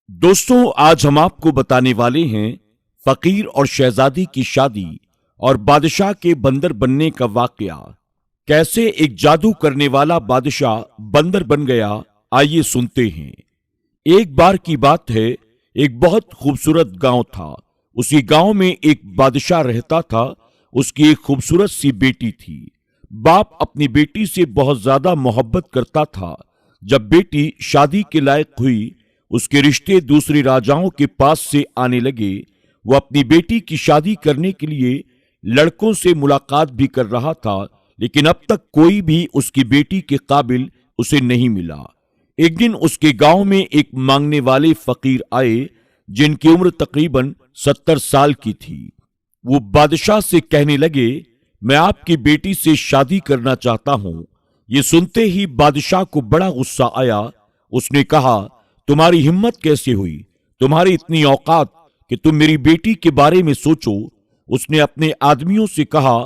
दोस्तों, आज हम आपको बताने वाले हैं फकीर और शहजादी की शादी और बादशाह के बंदर बनने का वाकया। कैसे एक जादू करने वाला बादशाह बंदर बन गया, आइए सुनते हैं। एक बार की बात है, एक बहुत खूबसूरत गांव था। उसी गांव में एक बादशाह रहता था। उसकी एक खूबसूरत सी बेटी थी। बाप अपनी बेटी से बहुत ज्यादा मोहब्बत करता था। जब बेटी शादी के लायक हुई, उसके रिश्ते दूसरे राजाओं के पास से आने लगे। वो अपनी बेटी की शादी करने के लिए लड़कों से मुलाकात भी कर रहा था, लेकिन अब तक कोई भी उसकी बेटी के काबिल उसे नहीं मिला। एक दिन उसके गांव में एक मांगने वाले फकीर आए, जिनकी उम्र तकरीबन 70 साल की थी। वो बादशाह से कहने लगे, मैं आपकी बेटी से शादी करना चाहता हूं। ये सुनते ही बादशाह को बड़ा गुस्सा आया। उसने कहा, तुम्हारी हिम्मत कैसे हुई? तुम्हारी इतनी औकात कि तुम मेरी बेटी के बारे में सोचो। उसने अपने आदमियों से कहा,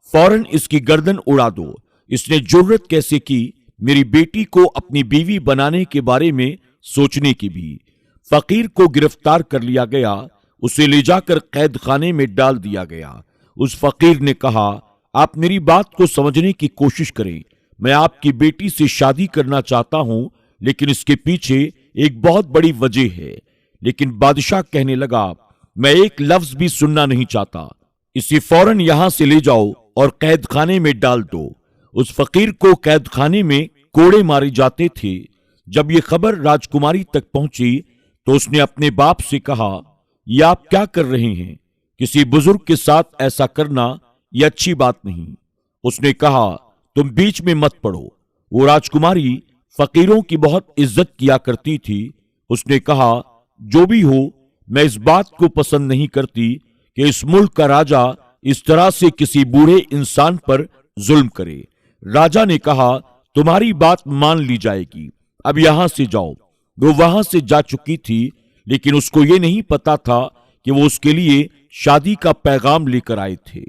फौरन इसकी गर्दन उड़ा दो। इसने जुर्रत कैसे की मेरी बेटी को अपनी बीवी बनाने के बारे में सोचने की भी। फकीर को गिरफ्तार कर लिया गया। उसे ले जाकर कैद खाने में डाल दिया गया। उस फकीर ने कहा, आप मेरी बात को समझने की कोशिश करें। मैं आपकी बेटी से शादी करना चाहता हूं, लेकिन इसके पीछे एक बहुत बड़ी वजह है। लेकिन बादशाह कहने लगा, मैं एक लफ्ज भी सुनना नहीं चाहता। इसे फौरन यहां से ले जाओ और कैद खाने में डाल दो। उस फकीर को कैद खाने में कोड़े मारे जाते थे। जब यह खबर राजकुमारी तक पहुंची तो उसने अपने बाप से कहा, यह आप क्या कर रहे हैं? किसी बुजुर्ग के साथ ऐसा करना यह अच्छी बात नहीं। उसने कहा, तुम बीच में मत पड़ो। वो राजकुमारी फकीरों की बहुत इज्जत किया करती थी। उसने कहा, जो भी हो, मैं इस बात को पसंद नहीं करती कि इस मुल्क का राजा इस तरह से किसी बूढ़े इंसान पर जुल्म करे। राजा ने कहा, तुम्हारी बात मान ली जाएगी, अब यहां से जाओ। वो वहां से जा चुकी थी, लेकिन उसको ये नहीं पता था कि वो उसके लिए शादी का पैगाम लेकर आए थे।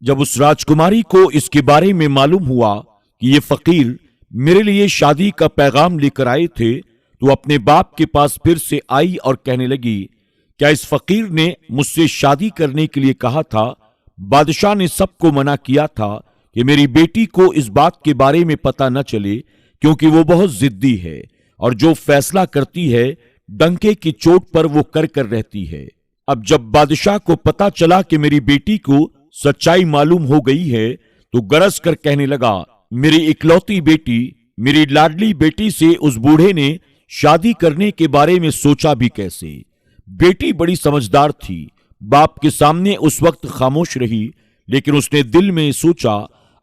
जब उस राजकुमारी को इसके बारे में मालूम हुआ कि ये फकीर मेरे लिए शादी का पैगाम लेकर आए थे, तो अपने बाप के पास फिर से आई और कहने लगी, क्या इस फकीर ने मुझसे शादी करने के लिए कहा था? बादशाह ने सबको मना किया था कि मेरी बेटी को इस बात के बारे में पता न चले, क्योंकि वो बहुत जिद्दी है और जो फैसला करती है डंके की चोट पर वो कर रहती है। अब जब बादशाह को पता चला कि मेरी बेटी को सच्चाई मालूम हो गई है, तो गरज कर कहने लगा, मेरी इकलौती बेटी, मेरी लाडली बेटी से उस बूढ़े ने शादी करने के बारे में सोचा भी कैसे? बेटी बड़ी समझदार थी। बाप के सामने उस वक्त खामोश रही, लेकिन उसने दिल में सोचा,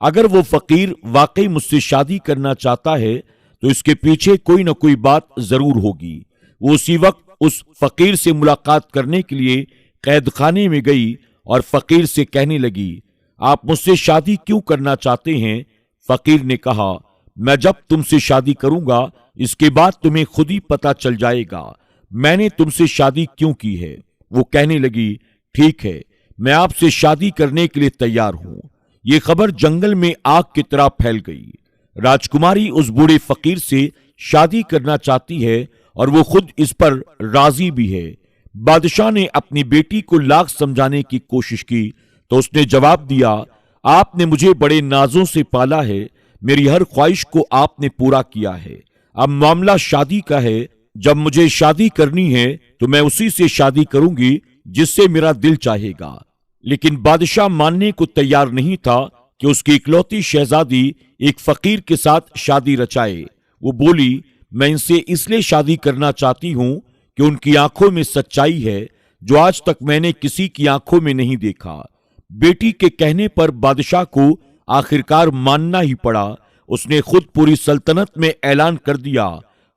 अगर वो फकीर वाकई मुझसे शादी करना चाहता है तो इसके पीछे कोई ना कोई बात जरूर होगी। वो उसी वक्त उस फकीर से मुलाकात करने के लिए कैद खाने में गई और फकीर से कहने लगी, आप मुझसे शादी क्यों करना चाहते हैं? फकीर ने कहा, मैं जब तुमसे शादी करूंगा, इसके बाद तुम्हें खुद ही पता चल जाएगा मैंने तुमसे शादी क्यों की है। वो कहने लगी, ठीक है, मैं आपसे शादी करने के लिए तैयार हूं। ये खबर जंगल में आग की तरह फैल गई। राजकुमारी उस बूढ़े फकीर से शादी करना चाहती है और वो खुद इस पर राजी भी है। बादशाह ने अपनी बेटी को लाख समझाने की कोशिश की तो उसने जवाब दिया, आपने मुझे बड़े नाजों से पाला है, मेरी हर ख्वाहिश को आपने पूरा किया है। अब मामला शादी का है। जब मुझे शादी करनी है तो मैं उसी से शादी करूंगी जिससे मेरा दिल चाहेगा। लेकिन बादशाह मानने को तैयार नहीं था कि उसकी इकलौती शहजादी एक फकीर के साथ शादी रचाए। वो बोली, मैं इनसे इसलिए शादी करना चाहती हूं कि उनकी आंखों में सच्चाई है जो आज तक मैंने किसी की आंखों में नहीं देखा। बेटी के कहने पर बादशाह को आखिरकार मानना ही पड़ा। उसने खुद पूरी सल्तनत में ऐलान कर दिया,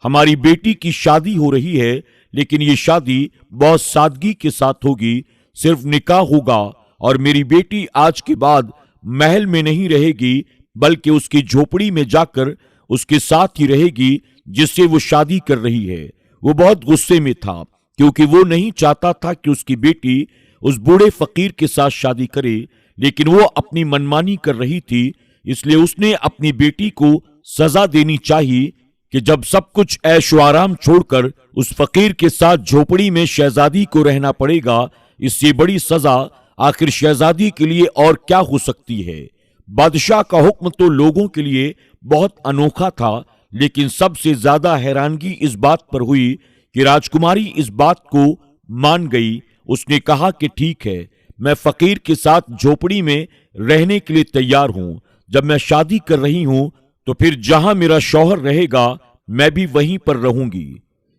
हमारी बेटी की शादी हो रही है, लेकिन ये शादी बहुत सादगी के साथ होगी। सिर्फ निकाह होगा और मेरी बेटी आज के बाद महल में नहीं रहेगी, बल्कि उसकी झोपड़ी में जाकर उसके साथ ही रहेगी जिससे वो शादी कर रही है। वो बहुत गुस्से में था, क्योंकि वो नहीं चाहता था कि उसकी बेटी उस बूढ़े फकीर के साथ शादी करे, लेकिन वो अपनी मनमानी कर रही थी। इसलिए उसने अपनी बेटी को सजा देनी चाहिए कि जब सब कुछ ऐशो आराम छोड़कर उस फकीर के साथ झोपड़ी में शहजादी को रहना पड़ेगा, इससे बड़ी सजा आखिर शहजादी के लिए और क्या हो सकती है। बादशाह का हुक्म तो लोगों के लिए बहुत अनोखा था, लेकिन सबसे ज्यादा हैरानगी इस बात पर हुई कि राजकुमारी इस बात को मान गई। उसने कहा कि ठीक है, मैं फकीर के साथ झोपड़ी में रहने के लिए तैयार हूं। जब मैं शादी कर रही हूं तो फिर जहां मेरा शौहर रहेगा मैं भी वहीं पर रहूंगी।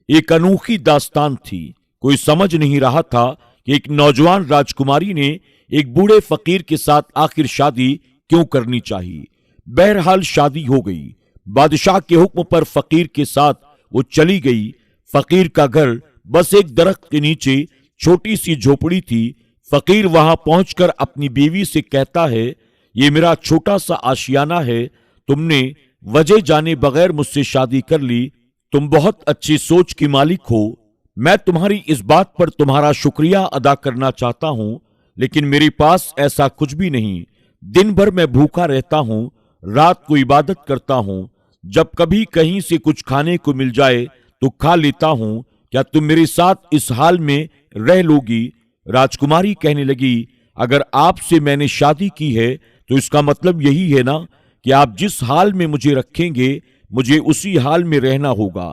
एक अनोखी दास्तान थी। कोई समझ नहीं रहा था कि एक नौजवान राजकुमारी ने एक बूढ़े फकीर के साथ आखिर शादी क्यों करनी चाहिए। बहरहाल शादी हो गई। बादशाह के हुक्म पर फकीर के साथ वो चली गई। फकीर का घर बस एक दरख्त के नीचे छोटी सी झोपड़ी थी। फकीर वहां पहुंचकर अपनी बीवी से कहता है, ये मेरा छोटा सा आशियाना है, तुमने वजह जाने बगैर मुझसे शादी कर ली। तुम बहुत अच्छी सोच की मालिक हो। मैं तुम्हारी इस बात पर तुम्हारा शुक्रिया अदा करना चाहता हूं, लेकिन मेरे पास ऐसा कुछ भी नहीं। दिन भर मैं भूखा रहता हूं, रात को इबादत करता हूं। जब कभी कहीं से कुछ खाने को मिल जाए तो खा लेता हूं। क्या तुम मेरे साथ इस हाल में रह लोगी? राजकुमारी कहने लगी, अगर आपसे मैंने शादी की है तो इसका मतलब यही है ना कि आप जिस हाल में मुझे रखेंगे मुझे उसी हाल में रहना होगा।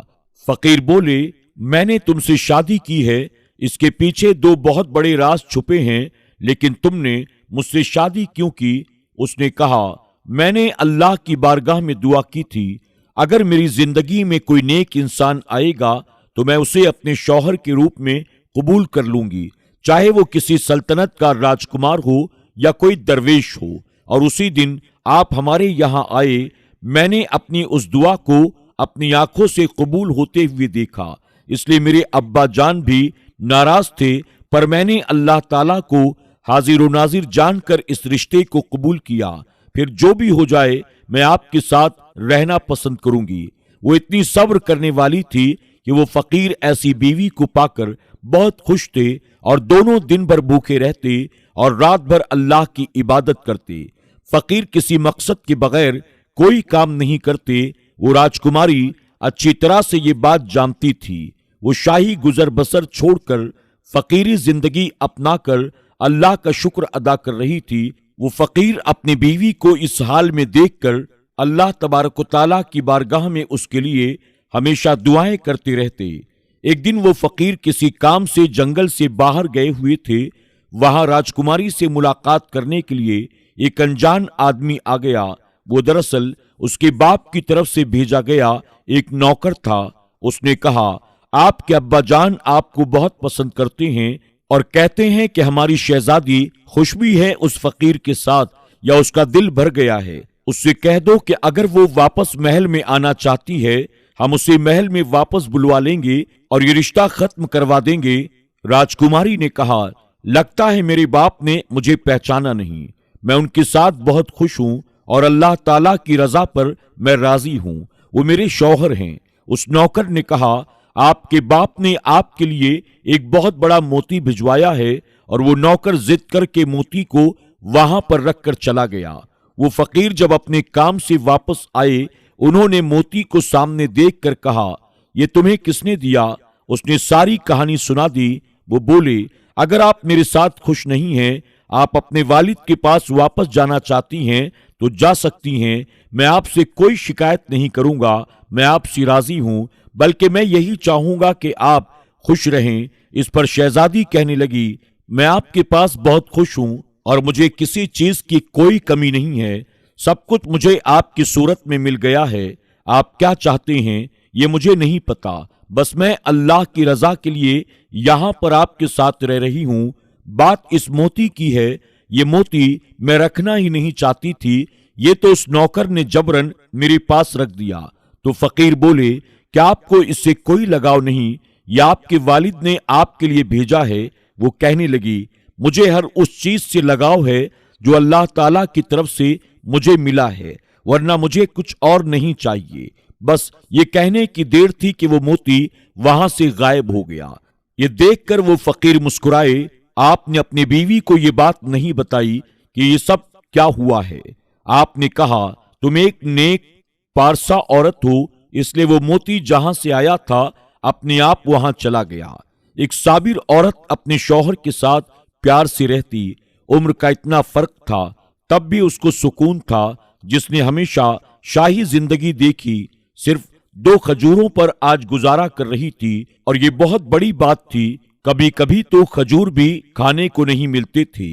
फकीर बोले, मैंने तुमसे शादी की है, इसके पीछे दो बहुत बड़े राज छुपे हैं, लेकिन तुमने मुझसे शादी क्यों की? उसने कहा, मैंने अल्लाह की बारगाह में दुआ की थी, अगर मेरी जिंदगी में कोई नेक इंसान आएगा तो मैं उसे अपने शौहर के रूप में कबूल कर लूंगी, चाहे वो किसी सल्तनत का राजकुमार हो या कोई दरवेश हो। और उसी दिन आप हमारे यहां आए। मैंने अपनी उस दुआ को अपनी आंखों से कबूल होते हुए देखा, इसलिए मेरे अब्बा जान भी नाराज थे, पर मैंने अल्लाह ताला को हाजिर नाजिर जानकर इस रिश्ते को कबूल किया। फिर जो भी हो जाए मैं आपके साथ रहना पसंद करूंगी। वो इतनी सब्र करने वाली थी कि वो फकीर ऐसी बीवी को पाकर बहुत खुश थे और दोनों दिन भर भूखे रहते और रात भर अल्लाह की इबादत करते। फकीर किसी मकसद के बगैर कोई काम नहीं करते। वो राजकुमारी अच्छी तरह से ये बात जानती थी। वो शाही गुजर बसर छोड़कर फकीरी जिंदगी अपनाकर अल्लाह का शुक्र अदा कर रही थी। वो फकीर अपनी बीवी को इस हाल में देखकर अल्लाह तबारक व तआला की बारगाह में उसके लिए हमेशा दुआएं करते रहते। एक दिन वो फकीर किसी काम से जंगल से बाहर गए हुए थे। वहां राजकुमारी से मुलाकात करने के लिए एक अनजान आदमी आ गया। वो दरअसल उसके बाप की तरफ से भेजा गया एक नौकर था। उसने कहा, आपके अब्बा जान आपको बहुत पसंद करते हैं और कहते हैं कि हमारी शहजादी खुश भी है उस फकीर के साथ या उसका दिल भर गया है। उससे कह दो कि अगर वो वापस महल में आना चाहती है, हम उसे महल में वापस बुलवा लेंगे और ये रिश्ता खत्म करवा देंगे। राजकुमारी ने कहा, लगता है मेरे बाप ने मुझे पहचाना नहीं। मैं उनके साथ बहुत खुश हूं और अल्लाह ताला की रजा पर मैं राजी हूं। वो मेरे शौहर हैं। उस नौकर ने कहा, आपके बाप ने आपके लिए एक बहुत बड़ा मोती भिजवाया है। और वो नौकर जिद करके मोती को वहां पर रखकर चला गया। वो फकीर जब अपने काम से वापस आए, उन्होंने मोती को सामने देखकर कहा, ये तुम्हें किसने दिया? उसने सारी कहानी सुना दी। वो बोले, अगर आप मेरे साथ खुश नहीं हैं, आप अपने वालिद के पास वापस जाना चाहती हैं तो जा सकती हैं। मैं आपसे कोई शिकायत नहीं करूंगा। मैं आपसे राजी हूं, बल्कि मैं यही चाहूंगा कि आप खुश रहें। इस पर शहजादी कहने लगी, मैं आपके पास बहुत खुश हूं और मुझे किसी चीज की कोई कमी नहीं है। सब कुछ मुझे आपकी सूरत में मिल गया है। आप क्या चाहते हैं ये मुझे नहीं पता, बस मैं अल्लाह की रजा के लिए यहां पर आपके साथ रह रही हूं। बात इस मोती की है। ये मोती मैं रखना ही नहीं चाहती थी, ये तो उस नौकर ने जबरन मेरे पास रख दिया। तो फकीर बोले, क्या आपको इससे कोई लगाव नहीं? या आपके वालिद ने आपके लिए भेजा है? वो कहने लगी, मुझे हर उस चीज से लगाव है जो अल्लाह ताला की तरफ से मुझे मिला है, वरना मुझे कुछ और नहीं चाहिए। बस ये कहने की देर थी कि वो मोती वहां से गायब हो गया। ये देखकर वो फकीर मुस्कुराए। आपने अपनी बीवी को ये बात नहीं बताई कि ये सब क्या हुआ है। आपने कहा, तुम एक नेक पारसा औरत हो इसलिए वो मोती जहां से आया था अपने आप वहां चला गया। एक साबिर औरत अपने शौहर के साथ प्यार से रहती, उम्र का इतना फर्क था, तब भी उसको सुकून था। जिसने हमेशा शाही जिंदगी देखी, सिर्फ 2 खजूरों पर आज गुजारा कर रही थी, और ये बहुत बड़ी बात थी। कभी कभी तो खजूर भी खाने को नहीं मिलते थे।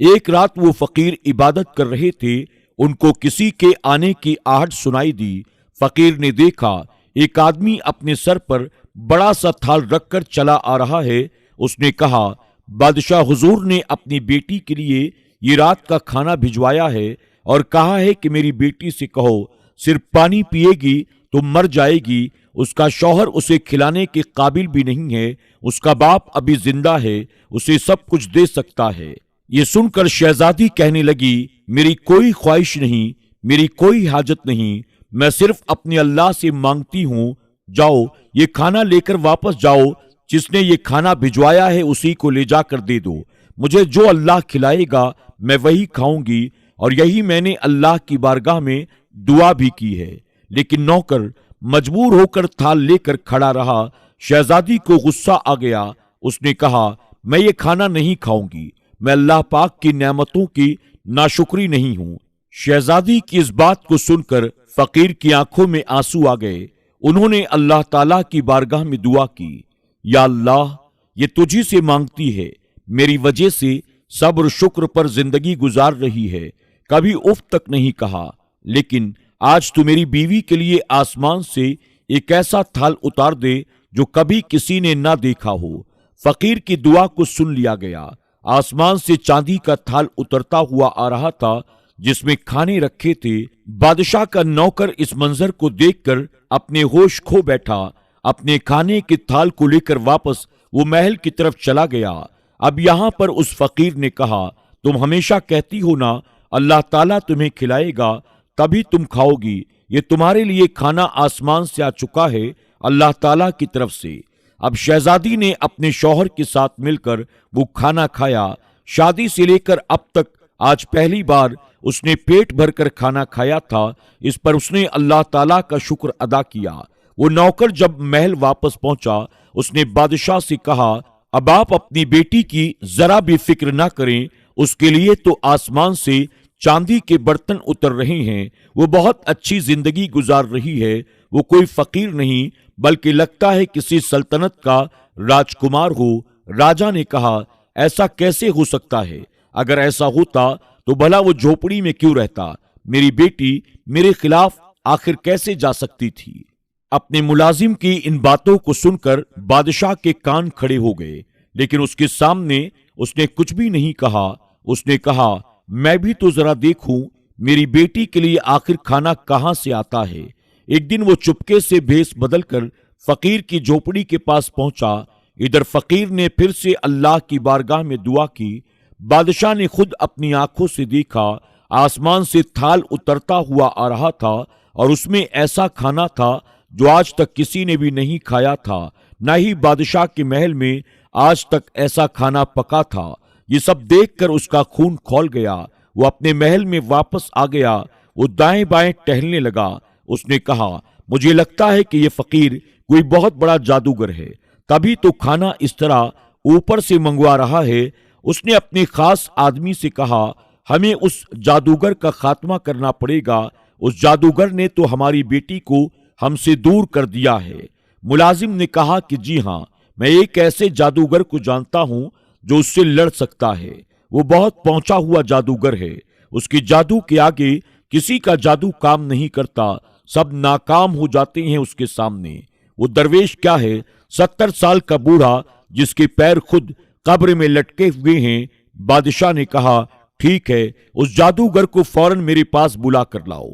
एक रात वो फकीर इबादत कर रहे थे, उनको किसी के आने की आहट सुनाई दी। फकीर ने देखा एक आदमी अपने सर पर बड़ा सा थाल रखकर चला आ रहा है। उसने कहा, बादशाह हुजूर ने अपनी बेटी के लिए ये रात का खाना भिजवाया है और कहा है कि मेरी बेटी से कहो सिर्फ पानी पिएगी तो मर जाएगी। उसका शौहर उसे खिलाने के काबिल भी नहीं है, उसका बाप अभी जिंदा है, उसे सब कुछ दे सकता है। ये सुनकर शहजादी कहने लगी, मेरी कोई ख्वाहिश नहीं, मेरी कोई हाजत नहीं, मैं सिर्फ अपने अल्लाह से मांगती हूं, जाओ ये खाना लेकर वापस जाओ, जिसने ये खाना भिजवाया है उसी को ले जाकर दे दो। मुझे जो अल्लाह खिलाएगा मैं वही खाऊंगी, और यही मैंने अल्लाह की बारगाह में दुआ भी की है। लेकिन नौकर मजबूर होकर थाल लेकर खड़ा रहा। शहजादी को गुस्सा आ गया। उसने कहा, मैं ये खाना नहीं खाऊंगी, मैं अल्लाह पाक की नेमतों की नाशुक्री नहीं हूं। शहजादी की इस बात को सुनकर फकीर की आंखों में आंसू आ गए। उन्होंने अल्लाह ताला की बारगाह में दुआ की, या अल्लाह, ये तुझी से मांगती है, मेरी वजह से सब्र शुक्र पर जिंदगी गुजार रही है, कभी उफ तक नहीं कहा, लेकिन आज तू मेरी बीवी के लिए आसमान से एक ऐसा थाल उतार दे जो कभी किसी ने ना देखा हो। फकीर की दुआ को सुन लिया गया। आसमान से चांदी का थाल उतरता हुआ आ रहा था जिसमें खाने रखे थे। बादशाह का नौकर इस मंजर को देखकर अपने होश खो बैठा। अपने खाने के थाल को लेकर वापस वो महल की तरफ चला गया। अब यहां पर उस फकीर ने कहा, तुम हमेशा कहती हो ना अल्लाह ताला तुम्हें खिलाएगा तभी तुम खाओगी, ये तुम्हारे लिए खाना आसमान से आ चुका है अल्लाह ताला की तरफ से। अब शहजादी ने अपने शौहर के साथ मिलकर वो खाना खाया। शादी से लेकर अब तक आज पहली बार उसने पेट भरकर खाना खाया था। इस पर उसने अल्लाह ताला का शुक्र अदा किया। वो नौकर जब महल वापस पहुंचा, उसने बादशाह से कहा, अब आप अपनी बेटी की जरा भी फिक्र ना करें, उसके लिए तो आसमान से चांदी के बर्तन उतर रहे हैं, वो बहुत अच्छी जिंदगी गुजार रही है। वो कोई फकीर नहीं बल्कि लगता है किसी सल्तनत का राजकुमार हो। राजा ने कहा, ऐसा कैसे हो सकता है? अगर ऐसा होता तो भला वो झोपड़ी में क्यों रहता? मेरी बेटी मेरे खिलाफ आखिर कैसे जा सकती थी? अपने मुलाजिम की इन बातों को सुनकर बादशाह के कान खड़े हो गए, लेकिन उसके सामने उसने कुछ भी नहीं कहा। उसने कहा, मैं भी तो जरा देखूं मेरी बेटी के लिए आखिर खाना कहां से आता है। एक दिन वो चुपके से भेष बदलकर फकीर की झोपड़ी के पास पहुंचा। इधर फकीर ने फिर से अल्लाह की बारगाह में दुआ की। बादशाह ने खुद अपनी आंखों से देखा, आसमान से थाल उतरता हुआ आ रहा था और उसमें ऐसा खाना था जो आज तक किसी ने भी नहीं खाया था। न ही बादशाह के महल में आज तक ऐसा खाना पका था। ये सब देखकर उसका खून खौल गया। वो अपने महल में वापस आ गया। वो दाएं बाएं टहलने लगा। उसने कहा, मुझे लगता है कि ये फकीर कोई बहुत बड़ा जादूगर है, तभी तो खाना इस तरह ऊपर से मंगवा रहा है। उसने अपने खास आदमी से कहा, हमें उस जादूगर का खात्मा करना पड़ेगा। उस जादूगर ने तो हमारी बेटी को हमसे दूर कर दिया है। मुलाजिम ने कहा कि जी हां, मैं एक ऐसे जादूगर को जानता हूं जो उससे लड़ सकता है। वो बहुत पहुंचा हुआ जादूगर है। उसके जादू के आगे किसी का जादू काम नहीं करता, सब नाकाम हो जाते हैं उसके सामने। वो दरवेश क्या है, 70 साल का बूढ़ा जिसके पैर खुद कब्र में लटके हुए हैं। बादशाह ने कहा, ठीक है, उस जादूगर को फौरन मेरे पास बुला कर लाओ।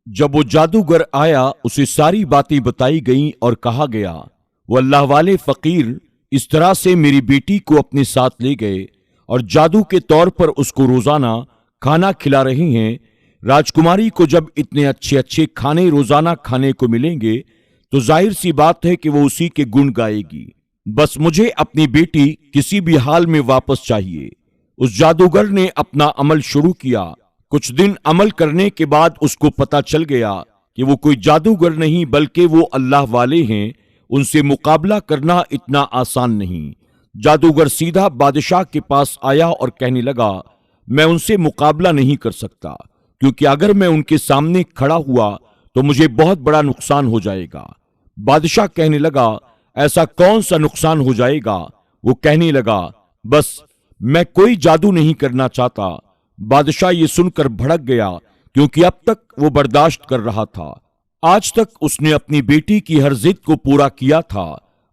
जब वो जादूगर आया, उसे सारी बातें बताई गईं और कहा गया, वो अल्लाह वाले फकीर इस तरह से मेरी बेटी को अपने साथ ले गए और जादू के तौर पर उसको रोजाना खाना खिला रहे हैं। राजकुमारी को जब इतने अच्छे अच्छे खाने रोजाना खाने को मिलेंगे तो जाहिर सी बात है कि वो उसी के गुण गाएगी। बस मुझे अपनी बेटी किसी भी हाल में वापस चाहिए। उस जादूगर ने अपना अमल शुरू किया। कुछ दिन अमल करने के बाद उसको पता चल गया कि वो कोई जादूगर नहीं बल्कि वो अल्लाह वाले हैं, उनसे मुकाबला करना इतना आसान नहीं। जादूगर सीधा बादशाह के पास आया और कहने लगा, मैं उनसे मुकाबला नहीं कर सकता, क्योंकि अगर मैं उनके सामने खड़ा हुआ तो मुझे बहुत बड़ा नुकसान हो जाएगा। बादशाह कहने लगा, ऐसा कौन सा नुकसान हो जाएगा? वो कहने लगा, बस मैं कोई जादू नहीं करना चाहता। बादशाह ये सुनकर भड़क गया, क्योंकि अब तक वो बर्दाश्त कर रहा था। आज तक उसने अपनी बेटी की हर जिद को पूरा किया था।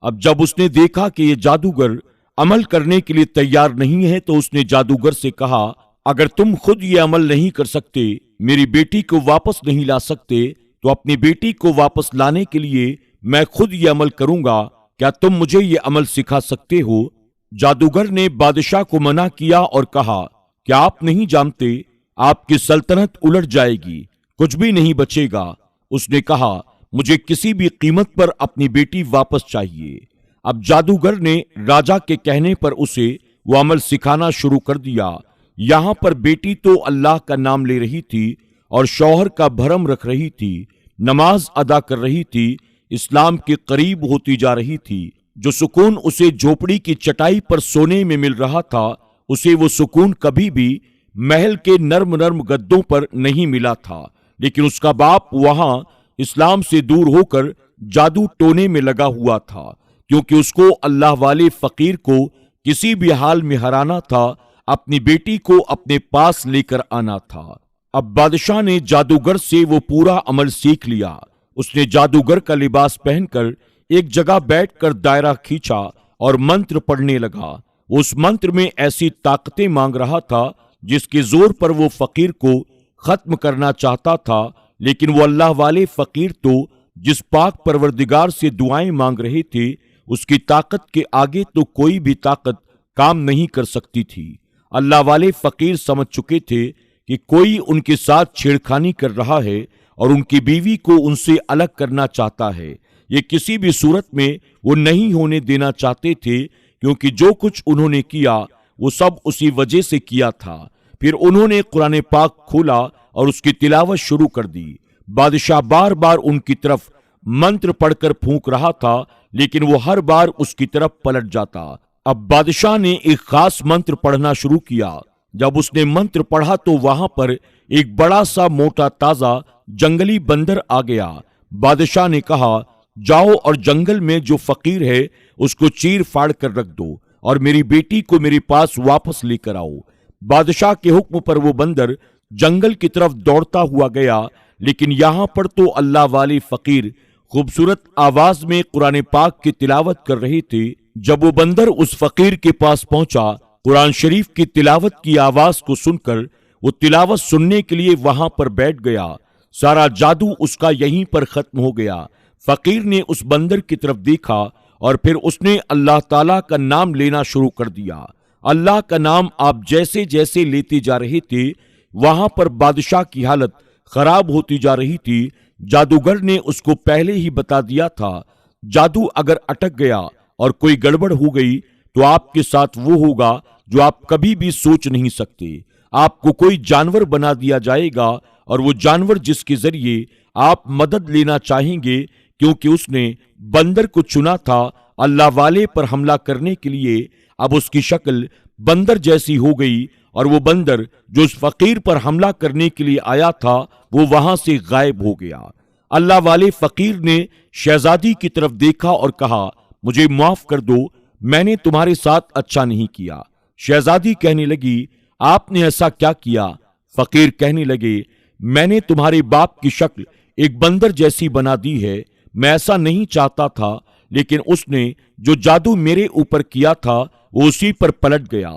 अब जब उसने देखा कि ये जादूगर अमल करने के लिए तैयार नहीं है, तो उसने जादूगर से कहा, अगर तुम खुद ये अमल नहीं कर सकते, मेरी बेटी को वापस नहीं ला सकते, तो अपनी बेटी को वापस लाने के लिए मैं खुद ये अमल करूंगा। क्या तुम मुझे ये अमल सिखा सकते हो? जादूगर ने बादशाह को मना किया और कहा, क्या आप नहीं जानते, आपकी सल्तनत उलट जाएगी, कुछ भी नहीं बचेगा। उसने कहा, मुझे किसी भी कीमत पर अपनी बेटी वापस चाहिए। अब जादूगर ने राजा के कहने पर उसे वो अमल सिखाना शुरू कर दिया। यहां पर बेटी तो अल्लाह का नाम ले रही थी और शौहर का भरम रख रही थी, नमाज अदा कर रही थी, इस्लाम के करीब होती जा रही थी। जो सुकून उसे झोपड़ी की चटाई पर सोने में मिल रहा था, उसे वो सुकून कभी भी महल के नर्म नर्म गद्दों पर नहीं मिला था। लेकिन उसका बाप वहां इस्लाम से दूर होकर जादू टोने में लगा हुआ था, क्योंकि उसको अल्लाह वाले फकीर को किसी भी हाल में हराना था, अपनी बेटी को अपने पास लेकर आना था। अब बादशाह ने जादूगर से वो पूरा अमल सीख लिया। उसने जादूगर का लिबास पहनकर एक जगह बैठकर दायरा खींचा और मंत्र पढ़ने लगा। उस मंत्र में ऐसी ताकतें मांग रहा था जिसके जोर पर वो फकीर को खत्म करना चाहता था। लेकिन वो अल्लाह वाले फकीर तो जिस पाक परवरदिगार से दुआएं मांग रहे थे, उसकी ताकत के आगे तो कोई भी ताकत काम नहीं कर सकती थी। अल्लाह वाले फकीर समझ चुके थे कि कोई उनके साथ छेड़खानी कर रहा है और उनकी बीवी को उनसे अलग करना चाहता है। ये किसी भी सूरत में वो नहीं होने देना चाहते थे, क्योंकि जो कुछ उन्होंने किया वो सब उसी वजह से किया था। फिर उन्होंने कुरान पाक खोला और उसकी तिलावत शुरू कर दी। बादशाह बार बार उनकी तरफ मंत्र पढ़कर फूंक रहा था, लेकिन वो हर बार उसकी तरफ पलट जाता। अब बादशाह ने एक खास मंत्र पढ़ना शुरू किया। जब उसने मंत्र पढ़ा तो वहां पर एक बड़ा सा मोटा ताजा जंगली बंदर आ गया। बादशाह ने कहा, जाओ और जंगल में जो फकीर है उसको चीर फाड़ कर रख दो और मेरी बेटी को मेरे पास वापस लेकर आओ। बादशाह के हुक्म पर वो बंदर जंगल की तरफ दौड़ता हुआ गया। लेकिन यहां पर तो अल्लाह वाले फकीर खूबसूरत आवाज में कुरान पाक की तिलावत कर रहे थे। जब वो बंदर उस फकीर के पास पहुंचा, कुरान शरीफ की तिलावत की आवाज को सुनकर वो तिलावत सुनने के लिए वहां पर बैठ गया। सारा जादू उसका यहीं पर खत्म हो गया। फकीर ने उस बंदर की तरफ देखा और फिर उसने अल्लाह ताला का नाम लेना शुरू कर दिया। अल्लाह का नाम आप जैसे जैसे लेते जा रहे थे, वहां पर बादशाह की हालत खराब होती जा रही थी। जादूगर ने उसको पहले ही बता दिया था, जादू अगर अटक गया और कोई गड़बड़ हो गई तो आपके साथ वो होगा जो आप कभी भी सोच नहीं सकते। आपको कोई जानवर बना दिया जाएगा और वो जानवर जिसके जरिए आप मदद लेना चाहेंगे, क्योंकि उसने बंदर को चुना था अल्लाह वाले पर हमला करने के लिए। अब उसकी शक्ल बंदर जैसी हो गई और वो बंदर जो उस फकीर पर हमला करने के लिए आया था वो वहां से गायब हो गया। अल्लाह वाले फकीर ने शहजादी की तरफ देखा और कहा, मुझे माफ कर दो, मैंने तुम्हारे साथ अच्छा नहीं किया। शहजादी कहने लगी, आपने ऐसा क्या किया? फकीर कहने लगे, मैंने तुम्हारे बाप की शक्ल एक बंदर जैसी बना दी है। मैं ऐसा नहीं चाहता था, लेकिन उसने जो जादू मेरे ऊपर किया था वो उसी पर पलट गया।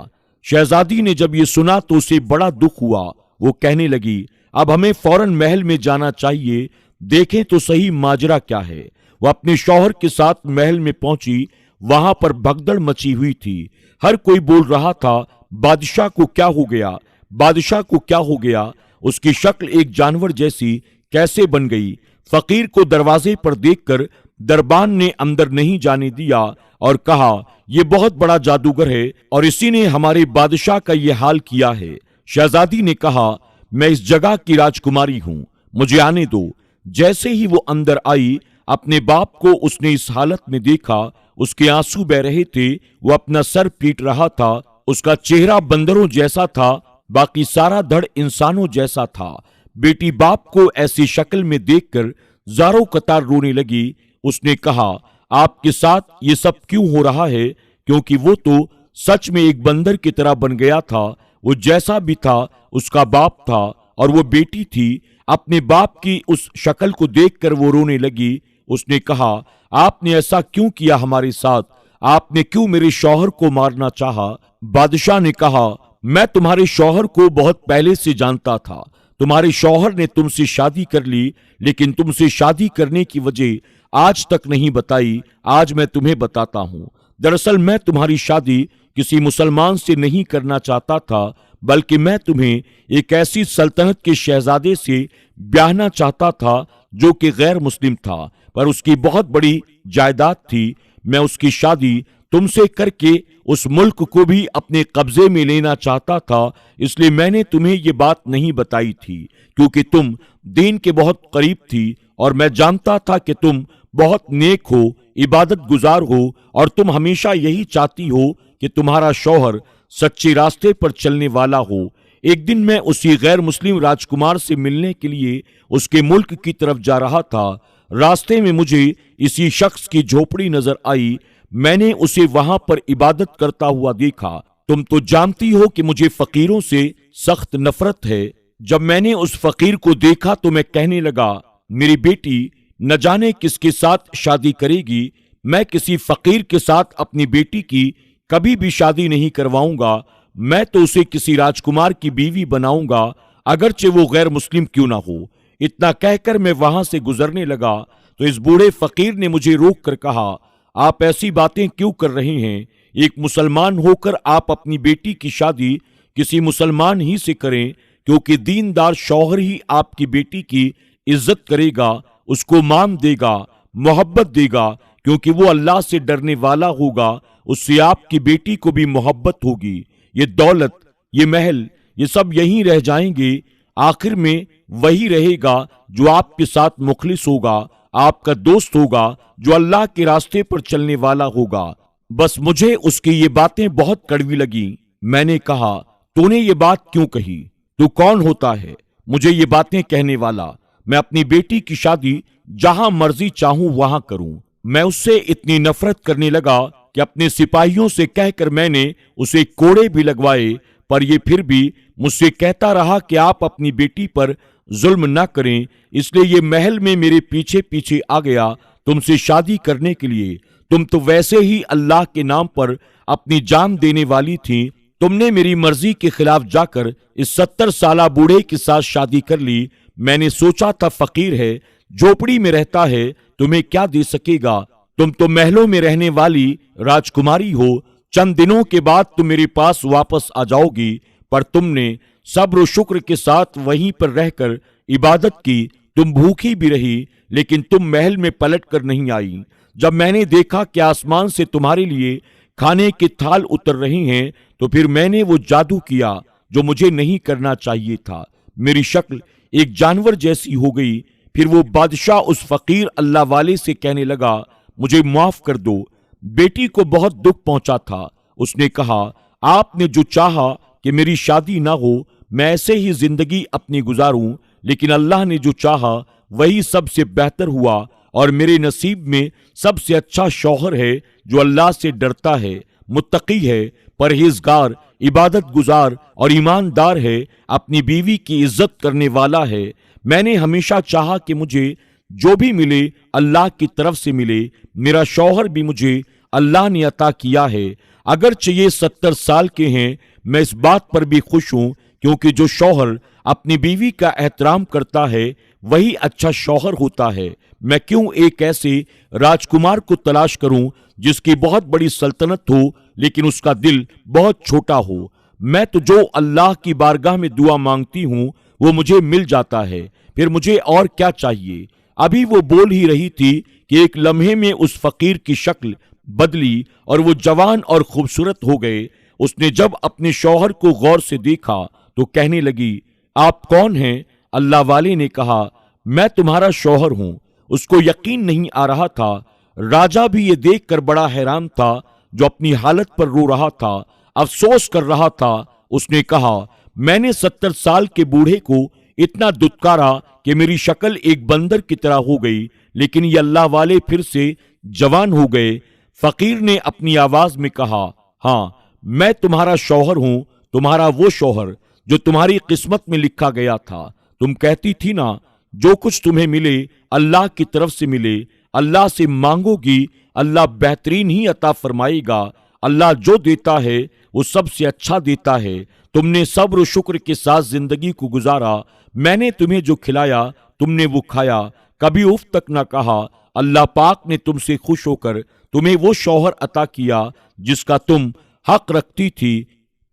शहजादी ने जब ये सुना तो उसे बड़ा दुख हुआ। वो कहने लगी, अब हमें फौरन महल में जाना चाहिए, देखें तो सही माजरा क्या है। वो अपने शौहर के साथ महल में पहुंची। वहां पर भगदड़ मची हुई थी। हर कोई बोल रहा था, बादशाह को क्या हो गया, बादशाह को क्या हो गया, उसकी शक्ल एक जानवर जैसी कैसे बन गई। फकीर को दरवाजे पर देखकर दरबान ने अंदर नहीं जाने दिया और कहा, यह बहुत बड़ा जादूगर है और इसी ने हमारे बादशाह का यह हाल किया है। शहजादी ने कहा, मैं इस जगह की राजकुमारी हूं, मुझे आने दो। जैसे ही वो अंदर आई, अपने बाप को उसने इस हालत में देखा। उसके आंसू बह रहे थे, वो अपना सर पीट रहा था। उसका चेहरा बंदरों जैसा था, बाकी सारा धड़ इंसानों जैसा था। बेटी बाप को ऐसी शक्ल में देखकर जारों कतार रोने लगी। उसने कहा, आपके साथ ये सब क्यों हो रहा है? क्योंकि वो तो सच में एक बंदर की तरह बन गया था। वो जैसा भी था उसका बाप था और वो बेटी थी। अपने बाप की उस शक्ल को देखकर वो रोने लगी। उसने कहा, आपने ऐसा क्यों किया हमारे साथ? आपने क्यों मेरे शौहर को मारना चाहा? बादशाह ने कहा, मैं तुम्हारे शौहर को बहुत पहले से जानता था। तुम्हारे शौहर ने तुमसे शादी कर ली, लेकिन तुमसे शादी करने की वजह आज तक नहीं बताई। आज मैं तुम्हें बताता हूं। दरअसल मैं तुम्हारी शादी किसी मुसलमान से नहीं करना चाहता था, बल्कि मैं तुम्हें एक ऐसी सल्तनत के शहजादे से ब्याहना चाहता था जो कि गैर मुस्लिम था, पर उसकी बहुत बड़ी जायदाद थी। मैं उसकी शादी तुमसे करके उस मुल्क को भी अपने कब्जे में लेना चाहता था। इसलिए मैंने तुम्हें ये बात नहीं बताई थी, क्योंकि तुम दीन के बहुत करीब थी और मैं जानता था कि तुम बहुत नेक हो, इबादत गुजार हो और तुम हमेशा यही चाहती हो कि तुम्हारा शौहर सच्चे रास्ते पर चलने वाला हो। एक दिन मैं उसी गैर मुस्लिम राजकुमार से मिलने के लिए उसके मुल्क की तरफ जा रहा था। रास्ते में मुझे इसी शख्स की झोपड़ी नजर आई। मैंने उसे वहां पर इबादत करता हुआ देखा। तुम तो जानती हो कि मुझे फकीरों से सख्त नफरत है। जब मैंने उस फकीर को देखा तो मैं कहने लगा, मेरी बेटी न जाने किसके साथ शादी करेगी। मैं किसी फकीर के साथ अपनी बेटी की कभी भी शादी नहीं करवाऊंगा। मैं तो उसे किसी राजकुमार की बीवी बनाऊंगा, अगरचे वो गैर मुस्लिम क्यों ना हो। इतना कहकर मैं वहां से गुजरने लगा तो इस बूढ़े फकीर ने मुझे रोक कर कहा, आप ऐसी बातें क्यों कर रहे हैं? एक मुसलमान होकर आप अपनी बेटी की शादी किसी मुसलमान ही से करें, क्योंकि दीनदार शौहर ही आपकी बेटी की इज्जत करेगा, उसको मान देगा, मोहब्बत देगा, क्योंकि वो अल्लाह से डरने वाला होगा। उससे आपकी बेटी को भी मोहब्बत होगी। ये दौलत, ये महल, ये सब यहीं रह जाएंगे। आखिर में वही रहेगा जो आपके साथ मुखलिस होगा, आपका दोस्त होगा, जो अल्लाह के रास्ते पर चलने वाला होगा। बस मुझे उसकी ये बातें बहुत कड़वी लगी। मैंने कहा, तूने ये बात क्यों कही? तू कौन होता है मुझे ये बातें कहने वाला? मैं अपनी बेटी की शादी जहां मर्जी चाहूं वहां करूं। मैं उससे इतनी नफरत करने लगा कि अपने सिपाहियों से कहकर मैंने उसे कोड़े भी लगवाए, पर यह फिर भी मुझसे कहता रहा कि आप अपनी बेटी पर जुल्म ना करें। इसलिए ये महल में मेरे पीछे पीछे आ गया तुमसे शादी करने के लिए। तुम तो वैसे ही अल्लाह के नाम पर अपनी जान देने वाली थी। तुमने मेरी मर्जी के खिलाफ जाकर इस 70 साला बूढ़े के साथ शादी कर ली। मैंने सोचा था फकीर है, झोपड़ी में रहता है, तुम्हें क्या दे सकेगा? तुम तो महलों में रहने वाली राजकुमारी हो। चंद दिनों के बाद तुम मेरे पास वापस आ जाओगी। पर तुमने सब्र और शुक्र के साथ वहीं पर रहकर इबादत की। तुम भूखी भी रही, लेकिन तुम महल में पलट कर नहीं आई। जब मैंने देखा कि आसमान से तुम्हारे लिए खाने के थाल उतर रहे हैं, तो फिर मैंने वो जादू किया जो मुझे नहीं करना चाहिए था। मेरी शक्ल एक जानवर जैसी हो गई। फिर वो बादशाह उस फकीर अल्लाह वाले से कहने लगा, मुझे माफ कर दो, बेटी को बहुत दुख पहुंचा था। उसने कहा, आपने जो चाहा कि मेरी शादी ना हो, मैं ऐसे ही जिंदगी अपनी गुजारूं, लेकिन अल्लाह ने जो चाहा वही सबसे बेहतर हुआ और मेरे नसीब में सबसे अच्छा शौहर है जो अल्लाह से डरता है, मुत्तकी है, परहेजगार, इबादत गुजार और ईमानदार है, अपनी बीवी की इज्जत करने वाला है। मैंने हमेशा चाहा कि मुझे जो भी मिले अल्लाह की तरफ से मिले। मेरा शौहर भी मुझे अल्लाह ने अता किया है। अगरचे ये 70 साल के हैं, मैं इस बात पर भी खुश हूं, क्योंकि जो शौहर अपनी बीवी का एहतराम करता है वही अच्छा शौहर होता है। मैं क्यों एक ऐसे राजकुमार को तलाश करूं जिसकी बहुत बड़ी सल्तनत हो, लेकिन उसका दिल बहुत छोटा हो। मैं तो जो अल्लाह की बारगाह में दुआ मांगती हूं वो मुझे मिल जाता है। फिर मुझे और क्या चाहिए? अभी वो बोल ही रही थी कि एक लम्हे में उस फकीर की शक्ल बदली और वो जवान और खूबसूरत हो गए। उसने जब अपने शौहर को गौर से देखा तो कहने लगी, आप कौन हैं? अल्लाह वाले ने कहा, मैं तुम्हारा शौहर हूं। उसको यकीन नहीं आ रहा था। राजा भी ये देखकर बड़ा हैरान था, जो अपनी हालत पर रो रहा था, अफसोस कर रहा था। उसने कहा, मैंने 70 साल के बूढ़े को इतना दुत्कारा कि मेरी शक्ल एक बंदर की तरह हो गई, लेकिन ये अल्लाह वाले फिर से जवान हो गए। फकीर ने अपनी आवाज में कहा, हाँ, मैं तुम्हारा शौहर हूं, तुम्हारा वो शौहर जो तुम्हारी किस्मत में लिखा गया था। तुम कहती थी ना, जो कुछ तुम्हें मिले अल्लाह की तरफ से मिले। अल्लाह से मांगोगी, अल्लाह बेहतरीन ही अता फरमाएगा। अल्लाह जो देता है वो सबसे अच्छा देता है। तुमने सब्र और शुक्र के साथ जिंदगी को गुजारा। मैंने तुम्हें जो खिलाया तुमने वो खाया, कभी उफ तक ना कहा। अल्लाह पाक ने तुमसे खुश होकर तुम्हें वो शौहर अता किया जिसका तुम हक रखती थी।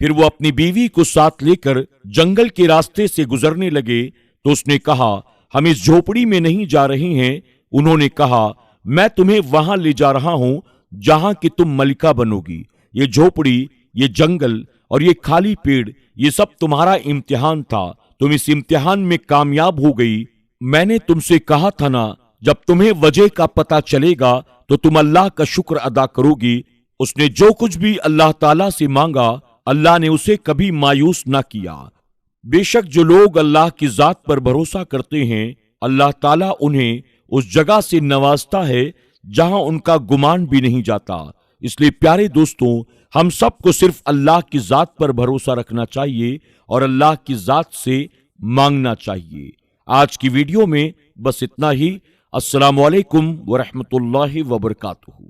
फिर वो अपनी बीवी को साथ लेकर जंगल के रास्ते से गुजरने लगे तो उसने कहा, हम इस झोपड़ी में नहीं जा रहे हैं। उन्होंने कहा, मैं तुम्हें वहां ले जा रहा हूं जहां कि तुम मलिका बनोगी। ये झोपड़ी, ये जंगल और ये खाली पेड़, ये सब तुम्हारा इम्तिहान था। तुम इस इम्तिहान में कामयाब हो गई। मैंने तुमसे कहा था ना, जब तुम्हें वजह का पता चलेगा तो तुम अल्लाह का शुक्र अदा करोगी। उसने जो कुछ भी अल्लाह ताला से मांगा, अल्लाह ने उसे कभी मायूस ना किया। बेशक जो लोग अल्लाह की जात पर भरोसा करते हैं, अल्लाह ताला उन्हें उस जगह से नवाजता है जहां उनका गुमान भी नहीं जाता। इसलिए प्यारे दोस्तों, हम सबको सिर्फ अल्लाह की जात पर भरोसा रखना चाहिए और अल्लाह की जात से मांगना चाहिए। आज की वीडियो में बस इतना ही। अस्सलामु अलैकुम व रहमतुल्लाहि व बरकातुहू।